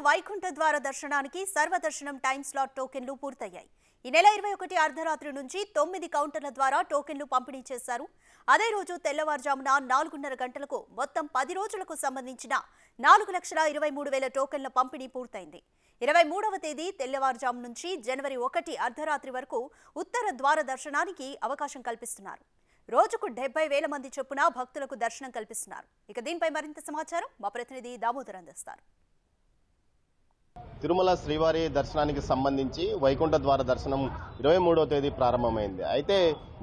వైకుంఠ ద్వార దర్శనానికి సర్వదర్శనం టైమ్ స్లాట్ టోకెన్లు పూర్తయ్యాయి. ఈ నెల 21 అర్ధరాత్రి నుంచి 9 కౌంటర్ల ద్వారా టోకెన్లు పంపిణీ చేశారు. అదే రోజు తెల్లవారుజామున 4:30 గంటలకు మొత్తం 10 రోజులకు సంబంధించిన 4,23,000 టోకెన్ల పంపిణీ పూర్తయింది. 23వ తేదీ తెల్లవారుజాము నుంచి జనవరి 1 అర్ధరాత్రి వరకు ఉత్తర ద్వార దర్శనానికి అవకాశం కల్పిస్తున్నారు. రోజుకు 70,000 మంది చొప్పున భక్తులకు దర్శనం కల్పిస్తున్నారు. ఇక దీనిపై మరింత సమాచారం మా ప్రతినిధి దామోదర్ అందిస్తారు. తిరుమల శ్రీవారి దర్శనానికి సంబంధించి వైకుంఠ ద్వార దర్శనం 23వ తేదీ ప్రారంభమైంది. అయితే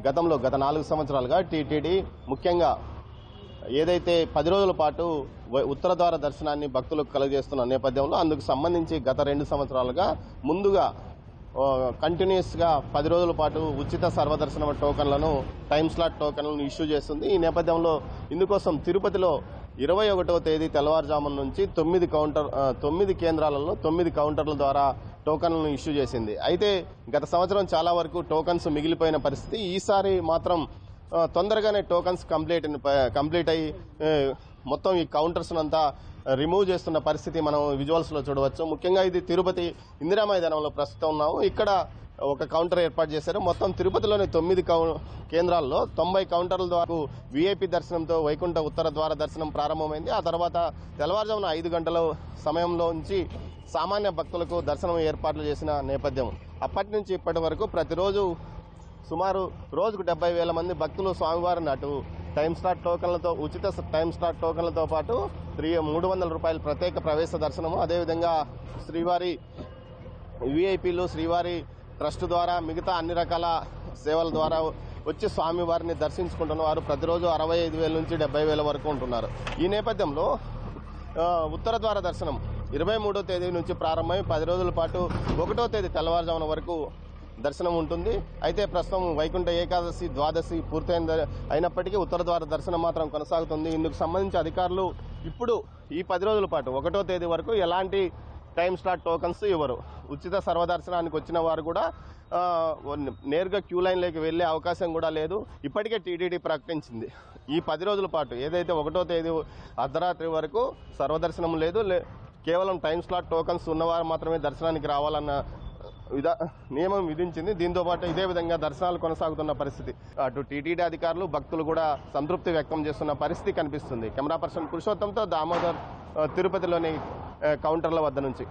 గత 4 సంవత్సరాలుగా టీటీడీ ముఖ్యంగా ఏదైతే 10 రోజుల పాటు ఉత్తర ద్వార దర్శనాన్ని భక్తులకు కలుగజేస్తున్న నేపథ్యంలో అందుకు సంబంధించి గత 2 సంవత్సరాలుగా ముందుగా కంటిన్యూస్గా 10 రోజుల పాటు ఉచిత సర్వదర్శన టోకన్లను టైమ్ స్లాట్ టోకన్లను ఇష్యూ చేస్తుంది. ఈ నేపథ్యంలో ఇందుకోసం తిరుపతిలో 21వ తేదీ తెల్లవారుజామున నుంచి 9 కేంద్రాలలో 9 కౌంటర్ల ద్వారా టోకన్లను ఇష్యూ చేసింది. అయితే గత సంవత్సరం చాలా వరకు టోకన్స్ మిగిలిపోయిన పరిస్థితి. ఈసారి మాత్రం తొందరగానే టోకన్స్ కంప్లీట్ అయ్యి మొత్తం ఈ కౌంటర్స్ అంతా రిమూవ్ చేస్తున్న పరిస్థితి మనం విజువల్స్లో చూడవచ్చు. ముఖ్యంగా ఇది తిరుపతి ఇందిరా మైదానంలో ప్రస్తుతం ఉన్నాము. ఇక్కడ ఒక కౌంటర్ ఏర్పాటు చేశారు. మొత్తం తిరుపతిలోని 9 కేంద్రాల్లో 90 కౌంటర్ల ద్వారా వీఐపీ దర్శనంతో వైకుంఠ ఉత్తర ద్వార దర్శనం ప్రారంభమైంది. ఆ తర్వాత తెల్లవారుజామున 5 గంటల సమయంలో నుంచి సామాన్య భక్తులకు దర్శనం ఏర్పాట్లు చేసిన నేపథ్యం. అప్పటి నుంచి ఇప్పటి వరకు ప్రతిరోజు సుమారు రోజుకు 70,000 మంది భక్తులు స్వామివారిని అటు టైమ్ స్లాట్ టోకన్లతో ఉచిత టైమ్ స్లాట్ టోకన్లతో పాటు 300 రూపాయల ప్రత్యేక ప్రవేశ దర్శనము, అదేవిధంగా శ్రీవారి వీఐపీలు శ్రీవారి ట్రస్ట్ ద్వారా మిగతా అన్ని రకాల సేవల ద్వారా వచ్చి స్వామివారిని దర్శించుకుంటున్న వారు ప్రతిరోజు 65,000 నుంచి 70,000 వరకు ఉంటున్నారు. ఈ నేపథ్యంలో ఉత్తర ద్వార దర్శనం 23వ తేదీ నుంచి ప్రారంభమై 10 రోజుల పాటు 1వ తేదీ తెల్లవారుజామున వరకు దర్శనం ఉంటుంది. అయితే ప్రస్తుతం వైకుంఠ ఏకాదశి ద్వాదశి అయినప్పటికీ ఉత్తర ద్వార దర్శనం మాత్రం కొనసాగుతుంది. ఇందుకు సంబంధించి అధికారులు ఇప్పుడు ఈ 10 రోజుల పాటు 1వ తేదీ వరకు ఎలాంటి టైమ్ స్లాట్ టోకన్స్ ఇవ్వరు. ఉచిత సర్వదర్శనానికి వచ్చిన వారు కూడా నేరుగా క్యూ లైన్లోకి వెళ్లే అవకాశం కూడా లేదు. ఇప్పటికే టీటీడీ ప్రకటించింది ఈ 10 రోజుల పాటు ఏదైతే 1వ తేదీ అర్ధరాత్రి వరకు సర్వదర్శనం లేదు, కేవలం టైమ్ స్లాట్ టోకన్స్ ఉన్నవారు మాత్రమే దర్శనానికి రావాలన్న నియమం విధించింది. దీంతో పాటు ఇదే విధంగా దర్శనాలు కొనసాగుతున్న పరిస్థితి. అటు టీటీడీ అధికారులు భక్తులు కూడా సంతృప్తి వ్యక్తం చేస్తున్న పరిస్థితి కనిపిస్తుంది. కెమెరా పర్సన్ పురుషోత్తంతో దామోదర్, తిరుపతిలోని కౌంటర్ల వద్ద నుంచి.